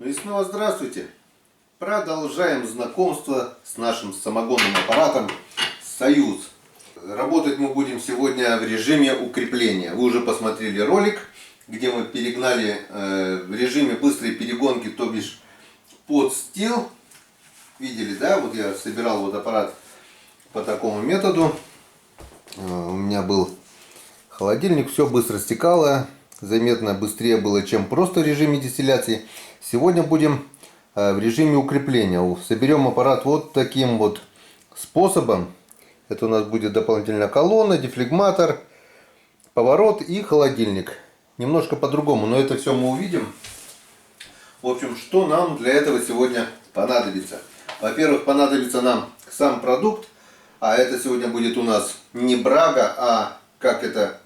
Ну и снова здравствуйте! Продолжаем знакомство с нашим самогонным аппаратом «Союз». Работать мы будем сегодня в режиме укрепления. Вы уже посмотрели ролик, где мы перегнали в режиме быстрой перегонки, то бишь под стил. Видели, да? Вот я собирал вот аппарат по такому методу. У меня был холодильник, все быстро стекало. Заметно быстрее было, чем просто в режиме дистилляции. Сегодня будем в режиме укрепления. Соберем аппарат вот таким вот способом. Это у нас будет дополнительная колонна, дефлегматор, поворот и холодильник. Немножко по-другому, но это все мы увидим. В общем, что нам для этого сегодня понадобится? Во-первых, понадобится нам сам продукт. А это сегодня будет у нас не брага, а, как это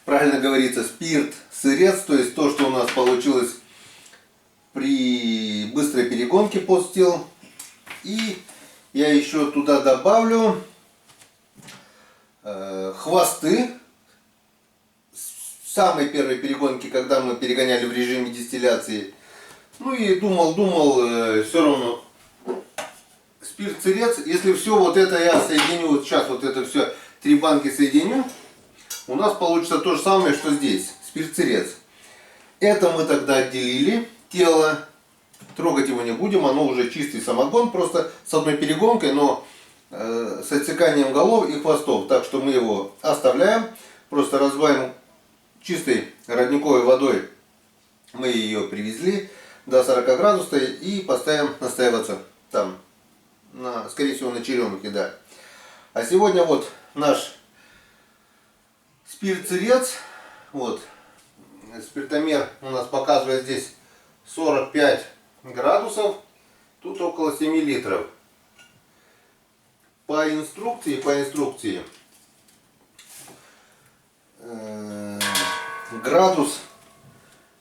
правильно говорится, спирт-сырец. То есть то, что у нас получилось при быстрой перегонке под стил. И я еще туда добавлю хвосты с самой первой перегонки, когда мы перегоняли в режиме дистилляции. Ну и думал, все равно спирт-сырец. Если все вот это я соединю, вот сейчас вот это все, 3 банки соединю, у нас получится то же самое, что здесь, спирт-сырец. Это мы тогда отделили тело, трогать его не будем, оно уже чистый самогон, просто с одной перегонкой, но с отсеканием голов и хвостов. Так что мы его оставляем, просто разбавим чистой родниковой водой. Мы ее привезли до 40 градусов и поставим настаиваться там, скорее всего на черемухе, да. А сегодня вот наш спирт-сырец, вот, спиртомер у нас показывает здесь 45 градусов, тут около 7 литров. По инструкции градус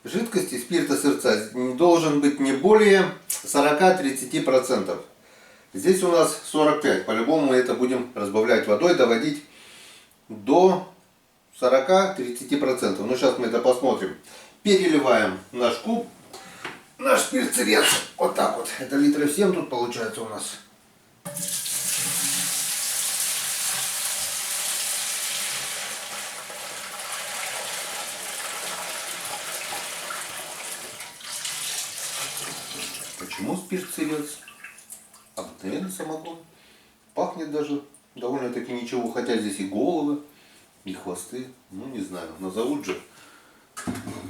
жидкости спирта-сырца должен быть не более 40-30%. Здесь у нас 45. По-любому мы это будем разбавлять водой, доводить до 40-30%. Но сейчас мы это посмотрим. Переливаем наш куб, наш спирт-сырец. Вот так вот. Это литров 7 тут получается у нас. Почему спирт-сырец? Обыкновенный самогон. Пахнет даже довольно-таки ничего. Хотя здесь и головы, и хвосты. Ну не знаю, назовут же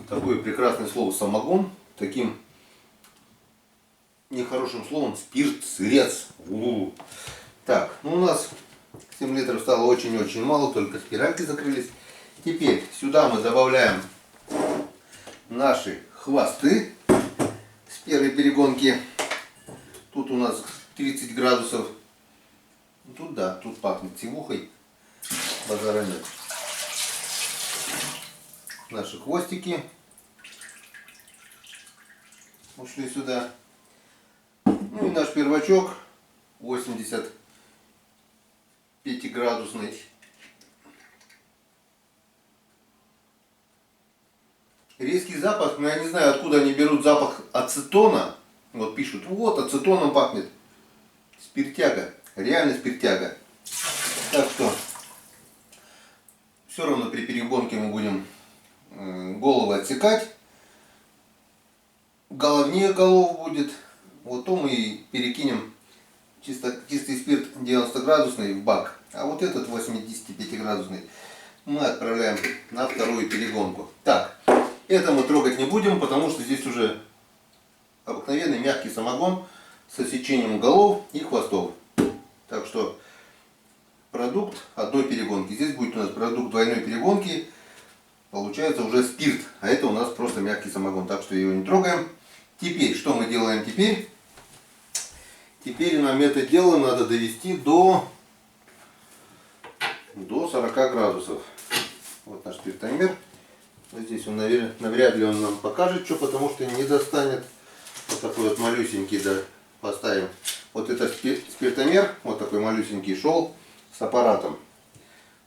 такое прекрасное слово самогон таким нехорошим словом спирт-сырец. Так, ну у нас 7 литров стало очень-очень мало, только спиральки закрылись. Теперь сюда мы добавляем наши хвосты с первой перегонки. Тут у нас 30 градусов. Тут да, тут пахнет сивухой. Базара нет. Наши хвостики ушли сюда. Ну и наш первачок 85-градусный. Резкий запах, но я не знаю, откуда они берут запах ацетона. Вот пишут, вот ацетоном пахнет. Спиртяга, реально спиртяга. Так что все равно при перегонке мы будем головы отсекать. Головнее голов будет. Вот то мы и перекинем чистый спирт 90-градусный в бак. А вот этот 85-градусный мы отправляем на вторую перегонку. Так, это мы трогать не будем, потому что здесь уже обыкновенный мягкий самогон с отсечением голов и хвостов. Так что продукт одной перегонки. Здесь будет у нас продукт двойной перегонки. Получается уже спирт. А это у нас просто мягкий самогон. Так что его не трогаем. Теперь, что мы делаем теперь? Теперь нам это дело надо довести до 40 градусов. Вот наш спиртомер. Вот здесь он, наверное, навряд ли он нам покажет, что, потому что не достанет. Вот такой вот малюсенький, да, поставим. Вот этот спиртомер, вот такой малюсенький, шел с аппаратом.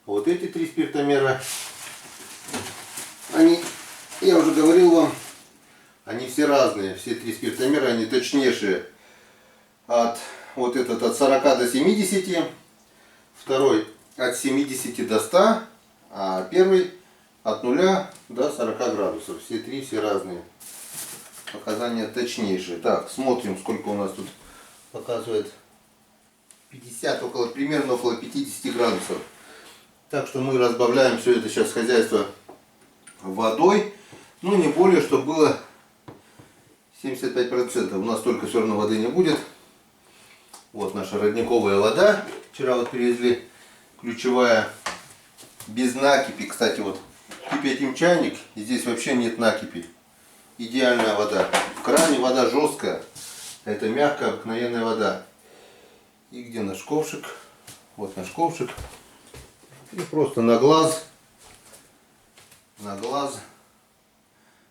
Вот эти 3 спиртомера, они, я уже говорил вам, они все разные, все три спиртомера, они точнейшие. Вот этот от 40 до 70, второй от 70 до 100, а первый от 0 до 40 градусов. Все три, все разные. Показания точнейшие. Так, смотрим, сколько у нас тут показывает. 50, примерно около 50 градусов. Так что мы разбавляем все это сейчас хозяйство водой. Ну, не более, чтобы было 75%. У нас только все равно воды не будет. Вот наша родниковая вода. Вчера вот привезли, ключевая, без накипи. Кстати, вот кипятим чайник, и здесь вообще нет накипи. Идеальная вода. В кране вода жесткая. Это мягкая, обыкновенная вода. И где наш ковшик? Вот наш ковшик. И просто на глаз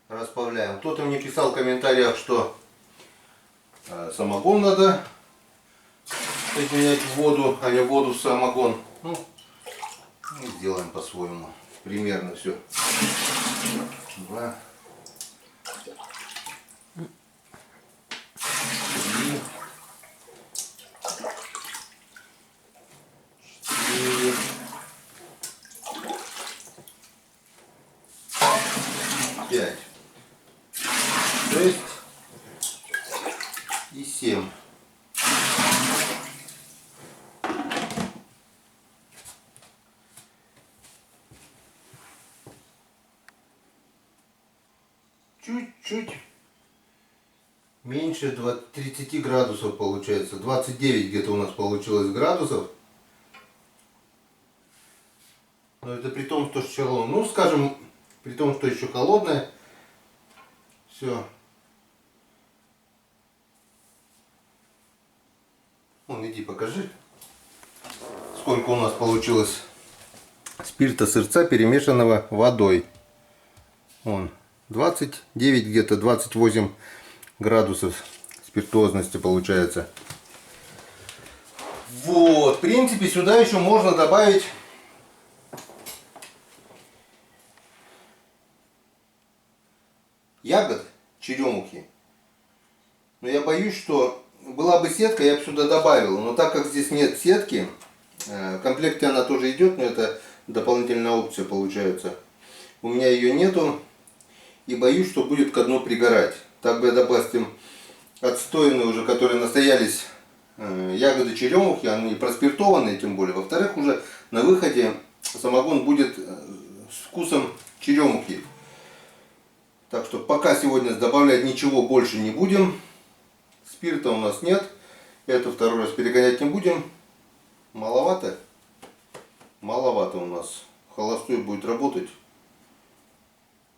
расплавляем. Кто-то мне писал в комментариях, что самогон надо изменять в воду, а не воду в самогон. Ну, сделаем по-своему. Примерно все. 2, 3, 4, 5, 6 и 7. Чуть-чуть меньше 30 градусов получается. 29 где-то у нас получилось градусов. Но это при том, что еще, ну скажем, при том, что еще холодное. Все. Вон, иди покажи, сколько у нас получилось спирта сырца, перемешанного водой. Вон, 29, где-то 28 градусов спиртуозности получается. Вот, в принципе, сюда еще можно добавить ягод черемухи. Но я боюсь, что была бы сетка, я бы сюда добавил. Но так как здесь нет сетки, в комплекте она тоже идет, но это дополнительная опция получается. У меня ее нету. И боюсь, что будет ко дну пригорать. Так бы, допустим, отстойные уже, которые настоялись ягоды черемухи, они проспиртованные тем более. Во-вторых, уже на выходе самогон будет с вкусом черемухи. Так что пока сегодня добавлять ничего больше не будем. Спирта у нас нет. Это второй раз перегонять не будем. Маловато. Маловато у нас. Холостой будет работать.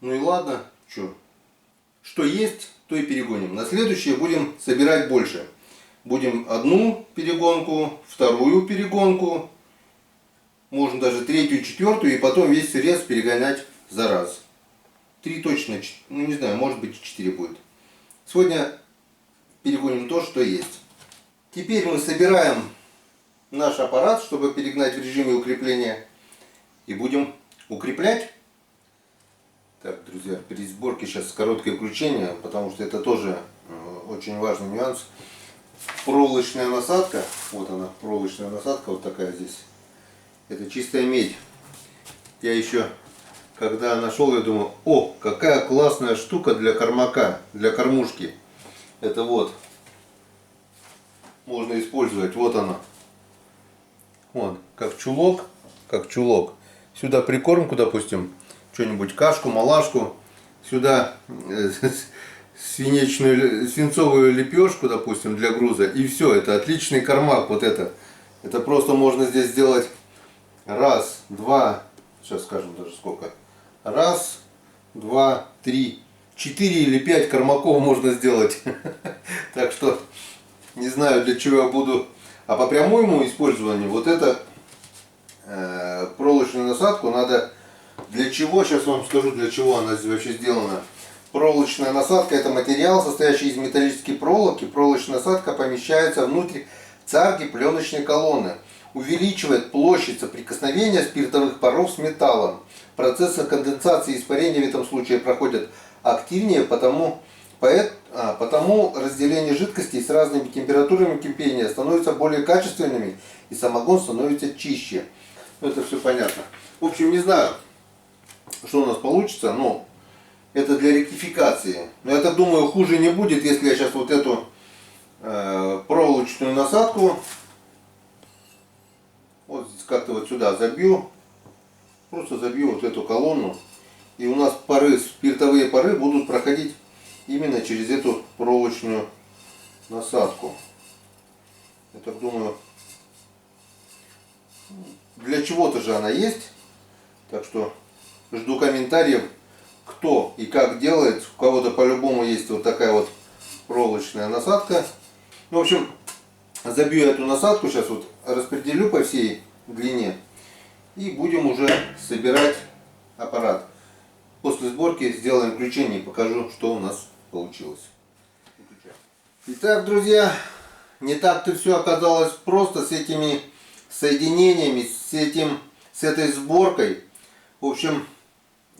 Ну и ладно. Что есть, то и перегоним. На следующее будем собирать больше. Будем одну перегонку, вторую перегонку. Можно даже третью, четвертую. И потом весь сырец перегонять за раз. 3 точно, ну не знаю, может быть 4 будет. Сегодня перегоним то, что есть. Теперь мы собираем наш аппарат, чтобы перегнать в режиме укрепления. И будем укреплять. Так, друзья, при сборке сейчас короткое включение, потому что это тоже очень важный нюанс. Проволочная насадка, вот она, проволочная насадка, вот такая здесь. Это чистая медь. Я еще, когда нашел, я думаю, о, какая классная штука для кормака, для кормушки. Это вот, можно использовать, вот она. Вон, как чулок, как чулок. Сюда прикормку, допустим, что-нибудь, кашку, малашку, сюда свинцовую лепешку, допустим, для груза, и все, это отличный кормак, вот это. Это просто можно здесь сделать раз, два, сейчас скажем даже сколько, раз, два, три, 4 или 5 кормаков можно сделать. Так что, не знаю, для чего я буду, а по прямому использованию, вот это проволочную насадку надо. Для чего? Сейчас вам скажу, для чего она здесь вообще сделана. Проволочная насадка — это материал, состоящий из металлической проволоки. Проволочная насадка помещается внутрь царги пленочной колонны. Увеличивает площадь соприкосновения спиртовых паров с металлом. Процессы конденсации и испарения в этом случае проходят активнее, потому Потому разделение жидкостей с разными температурами кипения становятся более качественными и самогон становится чище. Ну, это все понятно. В общем, не знаю, что у нас получится, но это для ректификации. Но я так думаю, хуже не будет, если я сейчас вот эту проволочную насадку вот здесь как-то вот сюда забью. Просто забью вот эту колонну. И у нас пары, спиртовые пары будут проходить именно через эту проволочную насадку. Я так думаю, для чего-то же она есть. Так что жду комментариев, кто и как делает. У кого-то по-любому есть вот такая вот проволочная насадка. В общем, забью эту насадку, сейчас вот распределю по всей длине. И будем уже собирать аппарат. После сборки сделаем включение и покажу, что у нас получилось. Итак, друзья, не так-то все оказалось просто с этими соединениями, с этой сборкой. В общем,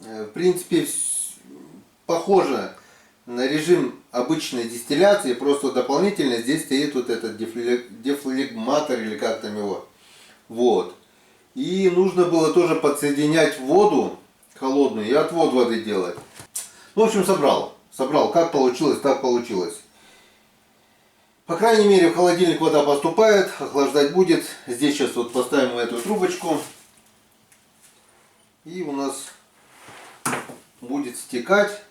в принципе, похоже на режим обычной дистилляции, просто дополнительно здесь стоит вот этот дефлегматор или как там его. Вот. И нужно было тоже подсоединять воду холодную и отвод воды делать. В общем, собрал. Как получилось, так получилось. По крайней мере, в холодильник вода поступает, охлаждать будет. Здесь сейчас вот поставим эту трубочку. И у нас будет стекать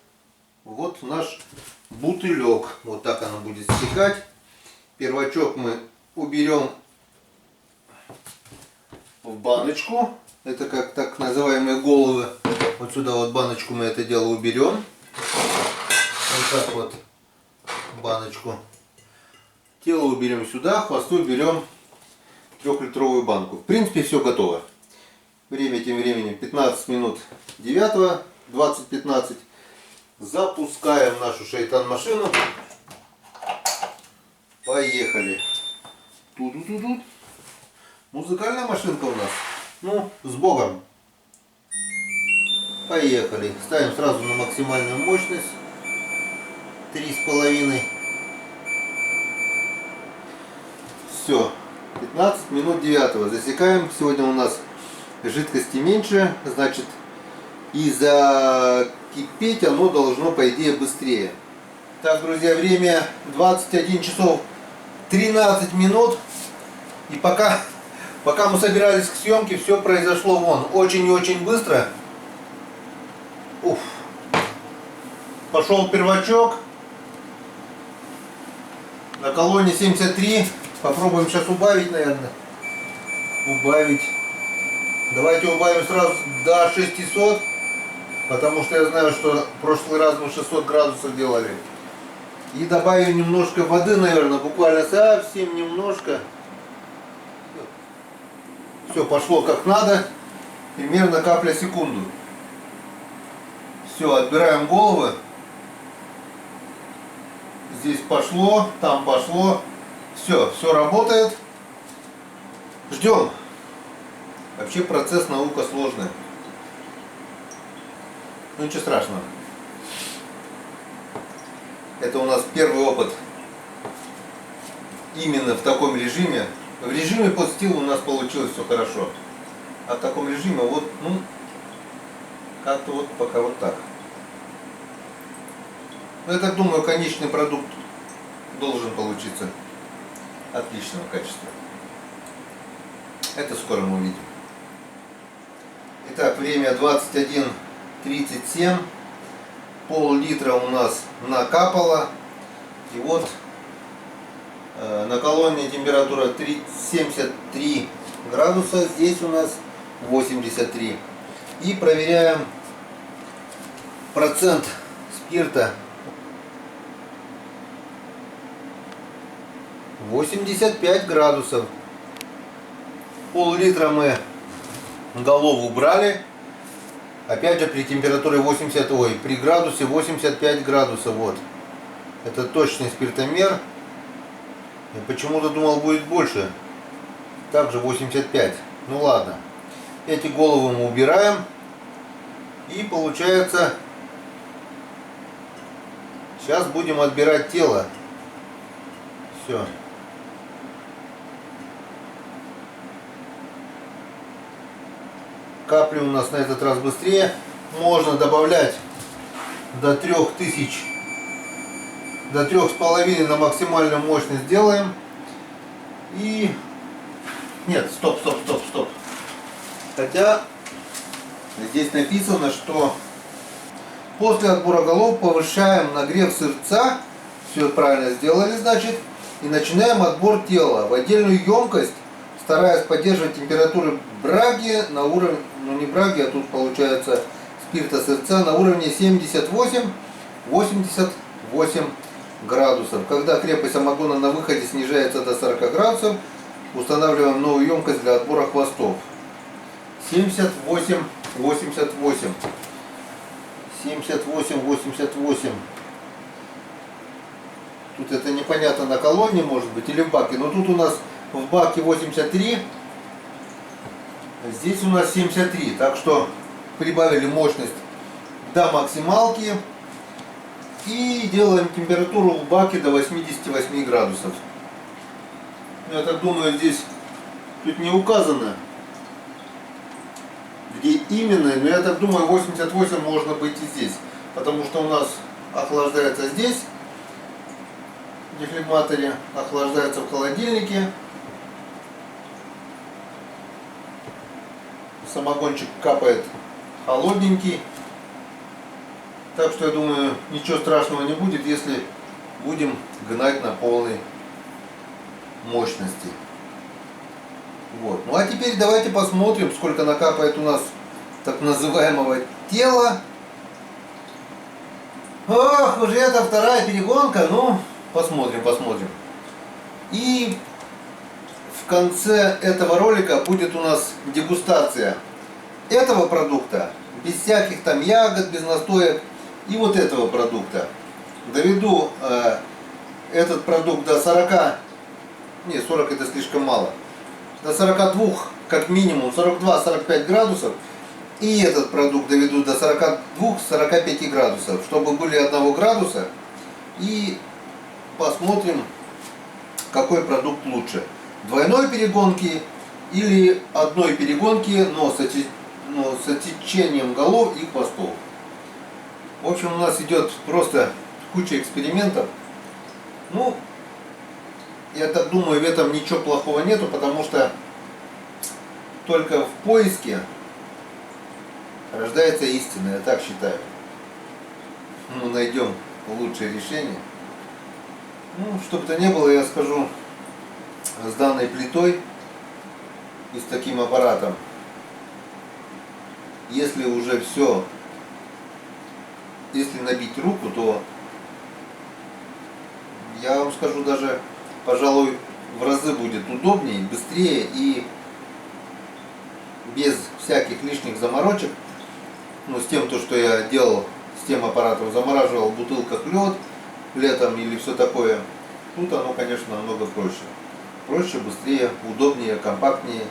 вот наш бутылек. Вот так она будет стекать. Первачок мы уберем в баночку. Это как так называемые головы. Вот сюда вот баночку мы это дело уберем. Вот так вот баночку. Тело уберем сюда, хвосты уберем в 3-литровую банку. В принципе, все готово. Время тем временем 15 минут 9, 20-15. Запускаем нашу шайтан-машину. Поехали. Ту-ду-ду-ду. Музыкальная машинка у нас. Ну, с Богом. Поехали. Ставим сразу на максимальную мощность. 3,5. Все. 15 минут 9. Засекаем. Сегодня у нас жидкости меньше. Значит, и закипеть оно должно, по идее, быстрее. Так, друзья, время 21 часов 13 минут. И пока мы собирались к съемке, все произошло вон очень и очень быстро. Уф. Пошел первачок. На колонне 73. Попробуем сейчас убавить, наверное. Убавить. Давайте убавим сразу до 600. Потому что я знаю, что в прошлый раз мы 600 градусов делали. И добавим немножко воды, наверное, буквально совсем немножко. Все пошло как надо. Примерно капля в секунду. Все, отбираем головы. Здесь пошло, там пошло. Все работает. Ждем. Вообще процесс наука сложная. Ну ничего страшного. Это у нас первый опыт именно в таком режиме. В режиме под стил у нас получилось все хорошо. А в таком режиме вот, ну, как-то вот пока вот так. Но я так думаю, конечный продукт должен получиться отличного качества. Это скоро мы увидим. Итак, время 21:37. Пол-литра у нас накапало. И вот на колонне температура 73 градуса. Здесь у нас 83. И проверяем процент спирта. 85 градусов. Пол-литра мы голову убрали. Опять же при температуре при градусе 85 градусов. Вот. Это точный спиртомер. Я почему-то думал будет больше. Также 85. Ну ладно. Эти головы мы убираем. И получается Сейчас будем отбирать тело. Все. Капли у нас на этот раз быстрее. Можно добавлять до 3000, до 3,5 на максимальную мощность делаем. И нет, стоп. Хотя здесь написано, что после отбора голов повышаем нагрев сырца. Все правильно сделали, значит. И начинаем отбор тела в отдельную емкость, стараясь поддерживать температуру браги на уровне, ну не браги, а тут получается спирта сырца на уровне 78-88 градусов. Когда крепость самогона на выходе снижается до 40 градусов, устанавливаем новую емкость для отбора хвостов. 78-88. 78-88. Тут это непонятно, на колонне может быть или в баке, но тут у нас в баке 83, здесь у нас 73, так что прибавили мощность до максималки и делаем температуру в баке до 88 градусов. Я так думаю, здесь тут не указано, где именно, но я так думаю, 88 можно быть и здесь, потому что у нас охлаждается здесь, в дефлегматоре, охлаждается в холодильнике. Самогончик капает холодненький. Так что я думаю, ничего страшного не будет, если будем гнать на полной мощности. Вот. Ну а теперь давайте посмотрим, сколько накапает у нас так называемого тела. Ох, уже это вторая перегонка, ну посмотрим. И в конце этого ролика будет у нас дегустация этого продукта, без всяких там ягод, без настоек, и вот этого продукта. Доведу этот продукт до 40, не, 40 это слишком мало, до 42, как минимум 42-45 градусов, и этот продукт доведу до 42-45 градусов, чтобы были 1 градуса, и посмотрим, какой продукт лучше. Двойной перегонки или одной перегонки, но с отсечением голов и хвостов. В общем, у нас идет просто куча экспериментов. Ну, я так думаю, в этом ничего плохого нету, потому что только в поиске рождается истина, я так считаю. Мы найдем лучшее решение. Ну, чтобы то ни было, я скажу, с данной плитой и с таким аппаратом, если уже все, если набить руку, то я вам скажу, даже, пожалуй, в разы будет удобнее, быстрее и без всяких лишних заморочек. Ну, с тем, что я делал, с тем аппаратом, замораживал в бутылках лед летом или все такое, тут оно, конечно, намного проще. Проще, быстрее, удобнее, компактнее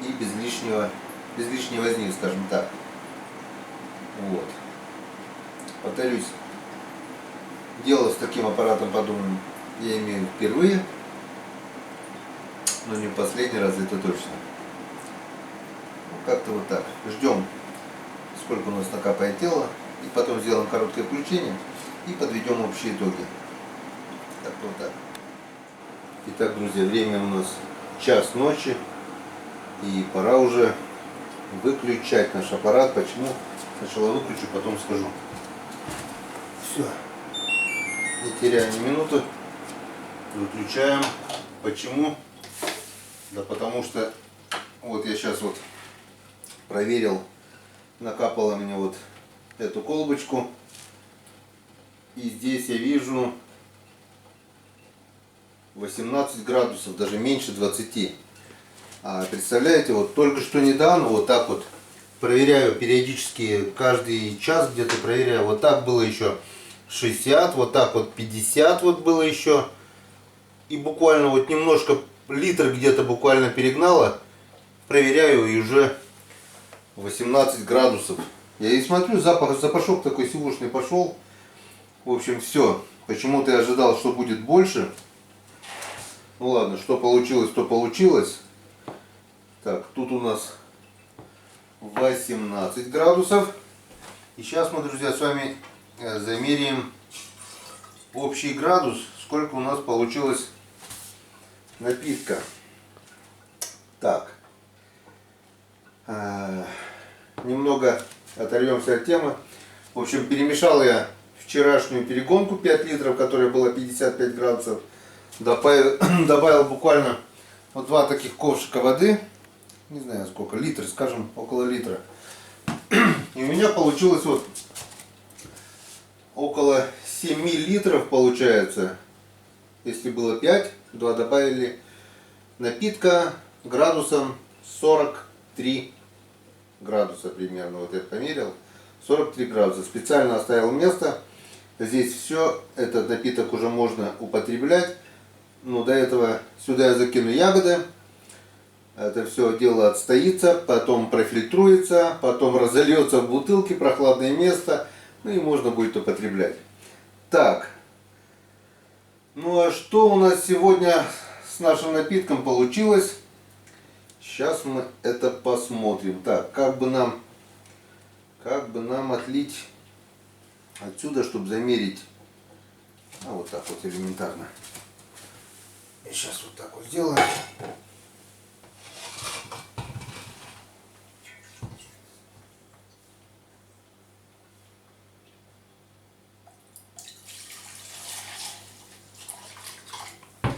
и без лишней возни, скажем так. Вот. Повторюсь, дело с таким аппаратом подобным я имею впервые, но не в последний раз, это точно. Ну, как-то вот так. Ждем, сколько у нас накапает тело, и потом сделаем короткое включение и подведем общие итоги. Так-то вот так. Итак, друзья, время у нас 1 ночи, и пора уже выключать наш аппарат. Почему? Сначала выключу, потом скажу. Все. Не теряя ни минуты, выключаем. Почему? Да потому что вот я сейчас вот проверил, накапало мне вот эту колбочку, и здесь я вижу 18 градусов, даже меньше 20. А представляете, вот только что недавно вот так вот проверяю периодически, каждый час где-то проверяю, вот так было еще 60, вот так вот 50 вот было еще. И буквально вот немножко, литр где-то буквально перегнало, проверяю, и уже 18 градусов. Я и смотрю, запашок такой сивушный пошел. В общем, все. Почему-то я ожидал, что будет больше. Ну ладно, что получилось, то получилось. Так, тут у нас 18 градусов. И сейчас мы, друзья, с вами замеряем общий градус, сколько у нас получилось напитка. Так, немного оторвемся от темы. В общем, перемешал я вчерашнюю перегонку 5 литров, которая была 55 градусов. Добавил буквально вот 2 таких ковшика воды. Не знаю сколько, литр, скажем, около литра. И у меня получилось вот около 7 литров получается. Если было 5, 2 добавили напитка градусом 43 градуса примерно. Вот я померил. 43 градуса. Специально оставил место. Здесь все. Этот напиток уже можно употреблять. Но до этого сюда я закину ягоды. Это все дело отстоится, потом профильтруется, потом разольется в бутылке, прохладное место. Ну и можно будет употреблять. Так. Ну а что у нас сегодня с нашим напитком получилось? Сейчас мы это посмотрим. Так, как бы нам отлить отсюда, чтобы замерить. Вот так вот элементарно. Сейчас вот так вот сделаем.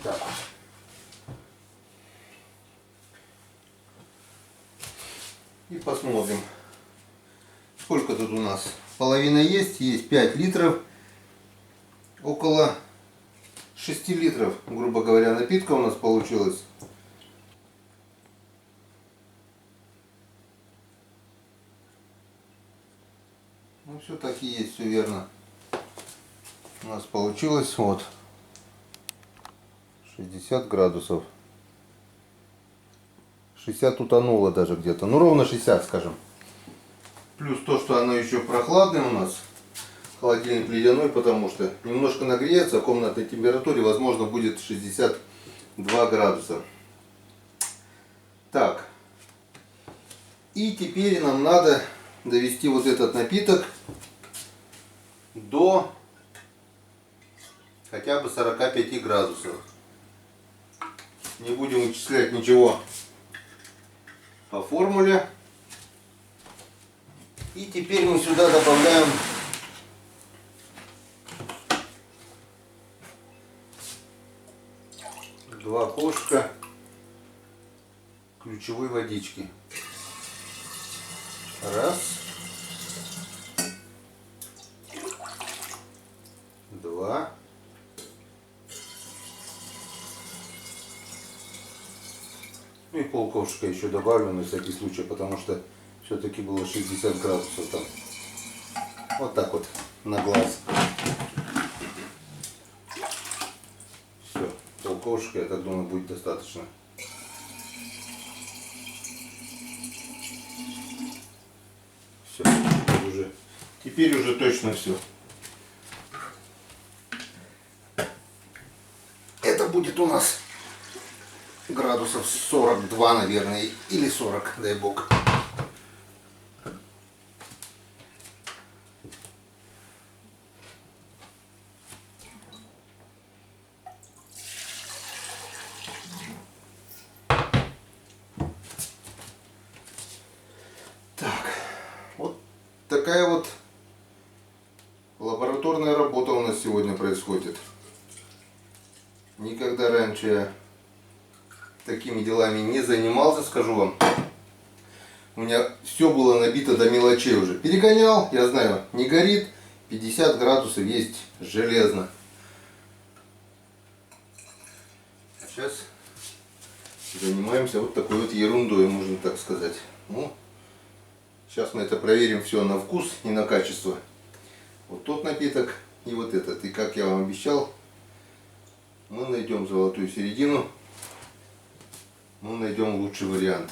Так вот. И посмотрим, сколько тут у нас. Половина есть 5 литров. Около 6 литров, грубо говоря, напитка у нас получилось. Ну, все так и есть, все верно. У нас получилось вот 60 градусов. 60 утонуло даже где-то. Ну, ровно 60, скажем. Плюс то, что оно еще прохладное у нас. Холодильник ледяной, потому что немножко нагреется, в комнатной температуре, возможно, будет 62 градуса. Так. И теперь нам надо довести вот этот напиток до хотя бы 45 градусов. Не будем вычислять ничего по формуле. И теперь мы сюда добавляем два ковшика ключевой водички. Раз. Два. Ну и полковшика еще добавлю на всякий случай, потому что все-таки было 60 градусов там. Вот так вот на глаз. Все, полковшика, я так думаю, будет достаточно. Все, теперь уже точно все. Это будет у нас градусов 42, наверное, или 40, дай бог. Так, вот такая вот лабораторная работа у нас сегодня происходит. Никогда раньше я такими делами не занимался, скажу вам. У меня все было набито до мелочей уже. Перегонял, я знаю, не горит. 50 градусов есть железно. Сейчас занимаемся вот такой вот ерундой, можно так сказать. Ну, сейчас мы это проверим все на вкус и на качество. Вот тот напиток и вот этот. И как я вам обещал, мы найдем золотую середину. Мы найдем лучший вариант.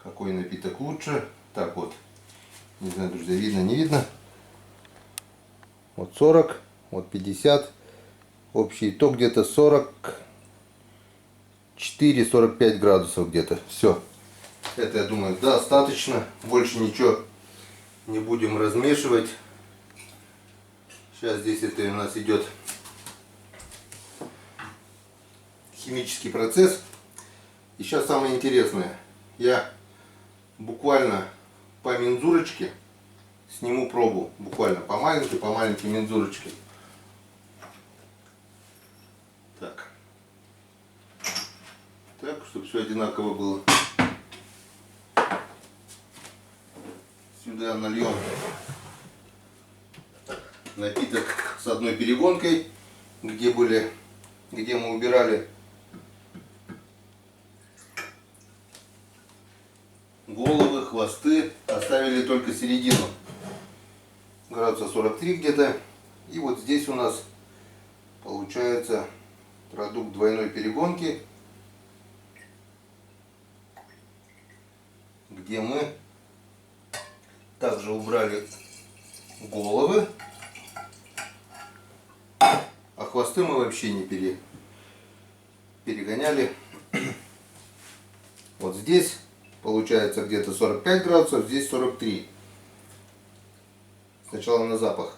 Какой напиток лучше? Так вот. Не знаю, друзья, видно, не видно. Вот 40, вот 50. Общий итог где-то 44-45 градусов где-то. Все. Это, я думаю, достаточно. Больше ничего не будем размешивать. Сейчас здесь это у нас идет химический процесс. И сейчас самое интересное. Я буквально по мензурочке сниму пробу. Буквально по маленькой мензурочке. Так. Так, чтобы все одинаково было. Сюда нальем напиток с одной перегонкой, где мы убирали головы, хвосты, оставили только середину. Градуса 43 где-то. И вот здесь у нас получается продукт двойной перегонки, где мы также убрали головы, а хвосты мы вообще не перегоняли. Вот здесь получается где-то 45 градусов, здесь 43. Сначала на запах.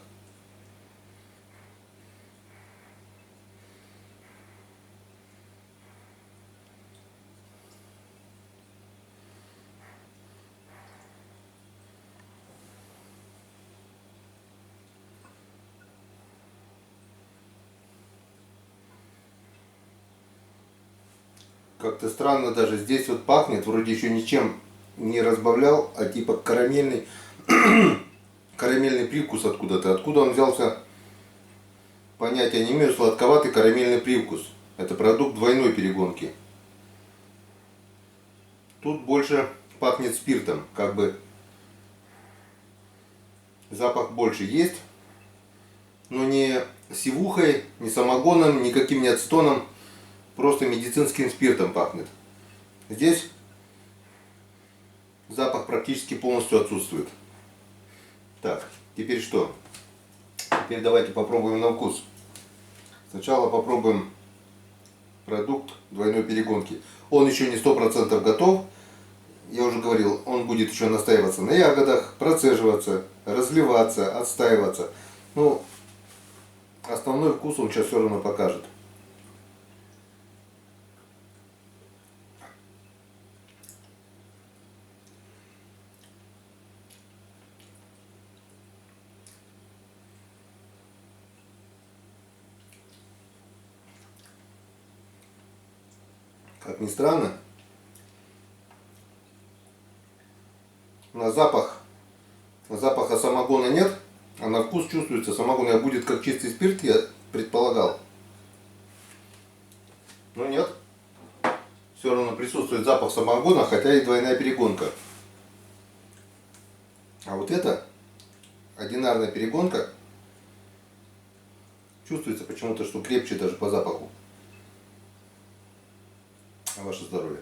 Как-то странно даже здесь вот пахнет, вроде еще ничем не разбавлял, а типа карамельный привкус откуда-то. Откуда он взялся, понятия не имею. Сладковатый карамельный привкус. Это продукт двойной перегонки. Тут больше пахнет спиртом, как бы запах больше есть, но не сивухой, не самогоном, никаким не ацетоном. Просто медицинским спиртом пахнет. Здесь запах практически полностью отсутствует. Так, теперь что? Теперь давайте попробуем на вкус. Сначала попробуем продукт двойной перегонки. Он еще не 100% готов. Я уже говорил, он будет еще настаиваться на ягодах, процеживаться, разливаться, отстаиваться. Ну, основной вкус он сейчас все равно покажет. Как ни странно, на запаха самогона нет, а на вкус чувствуется самогон. Будет как чистый спирт, я предполагал. Но нет. Все равно присутствует запах самогона, хотя и двойная перегонка. А вот это одинарная перегонка. Чувствуется почему-то, что крепче даже по запаху. На ваше здоровье.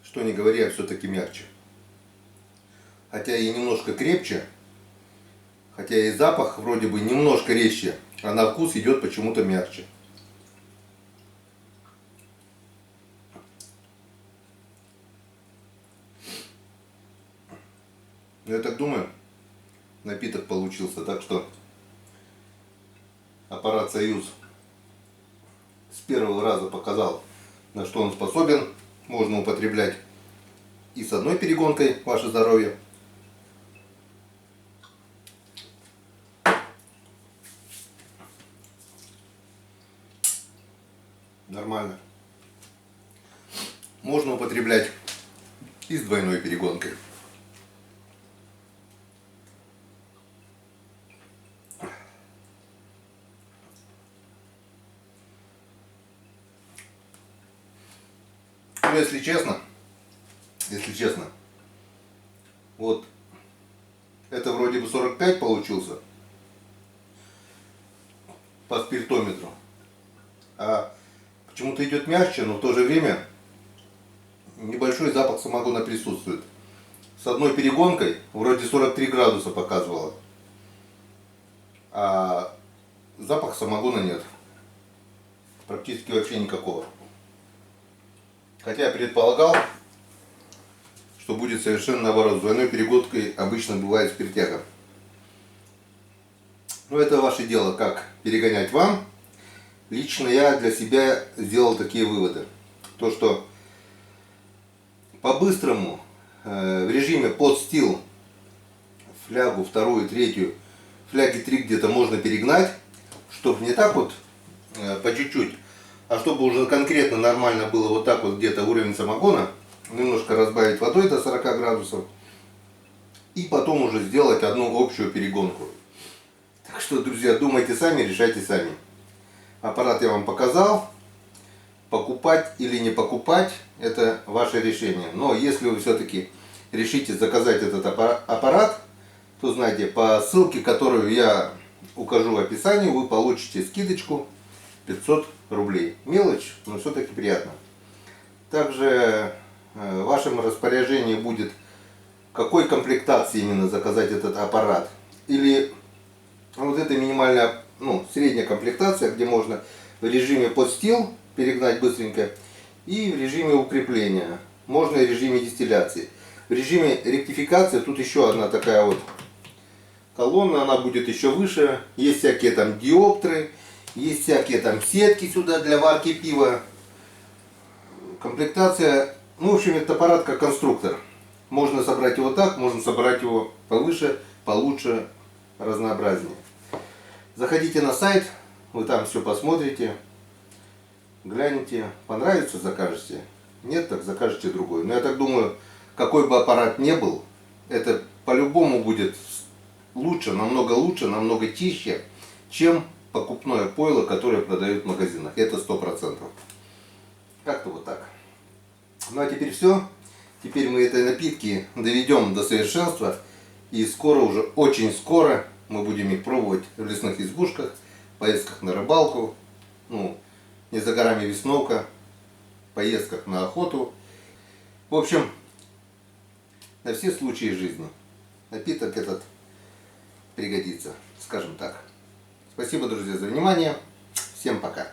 Что не говоря, все-таки мягче. Хотя и немножко крепче, хотя и запах вроде бы немножко резче, а на вкус идет почему-то мягче. Но я так думаю, напиток получился. Так что аппарат «Союз» с первого раза показал, на что он способен. Можно употреблять и с одной перегонкой, ваше здоровье. Нормально. Можно употреблять и с двойной перегонкой. Но если честно, Вот это вроде бы 45 получился по спиртометру. А почему-то идет мягче, но в то же время небольшой запах самогона присутствует. С одной перегонкой вроде 43 градуса показывало, а запаха самогона нет. Практически вообще никакого. Хотя я предполагал, что будет совершенно наоборот. С двойной перегонкой обычно бывает спиртяга. Но это ваше дело, как перегонять вам. Лично я для себя сделал такие выводы. То, что по-быстрому в режиме под стил флягу вторую, третью, фляги 3 где-то можно перегнать, чтобы не так вот по чуть-чуть, а чтобы уже конкретно нормально было вот так вот где-то уровень самогона, немножко разбавить водой до 40 градусов и потом уже сделать одну общую перегонку. Так что, друзья, думайте сами, решайте сами. Аппарат я вам показал. Покупать или не покупать, это ваше решение. Но если вы все-таки решите заказать этот аппарат, то знаете, по ссылке, которую я укажу в описании, вы получите скидочку 500 рублей. Мелочь, но все-таки приятно. Также в вашем распоряжении будет, какой комплектации именно заказать этот аппарат. Или вот эта минимальная, средняя комплектация, где можно в режиме под стил перегнать быстренько, и в режиме укрепления. Можно и в режиме дистилляции. В режиме ректификации тут еще одна такая вот колонна, она будет еще выше. Есть всякие там диоптры, есть всякие там сетки сюда для варки пива. Комплектация, в общем, это аппарат как конструктор. Можно собрать его так, можно собрать его повыше, получше, разнообразнее. Заходите на сайт, вы там все посмотрите. Глянете, понравится, закажете. Нет, так закажете другой. Но я так думаю, какой бы аппарат ни был, это по-любому будет лучше, намного чище, чем покупное пойло, которое продают в магазинах. Это 100%. Как-то вот так. Ну а теперь все. Теперь мы этой напитки доведем до совершенства. И скоро, уже очень скоро, мы будем их пробовать в лесных избушках, поездках на рыбалку. Не за горами весновка, поездках на охоту. В общем, на все случаи жизни напиток этот пригодится, скажем так. Спасибо, друзья, за внимание. Всем пока.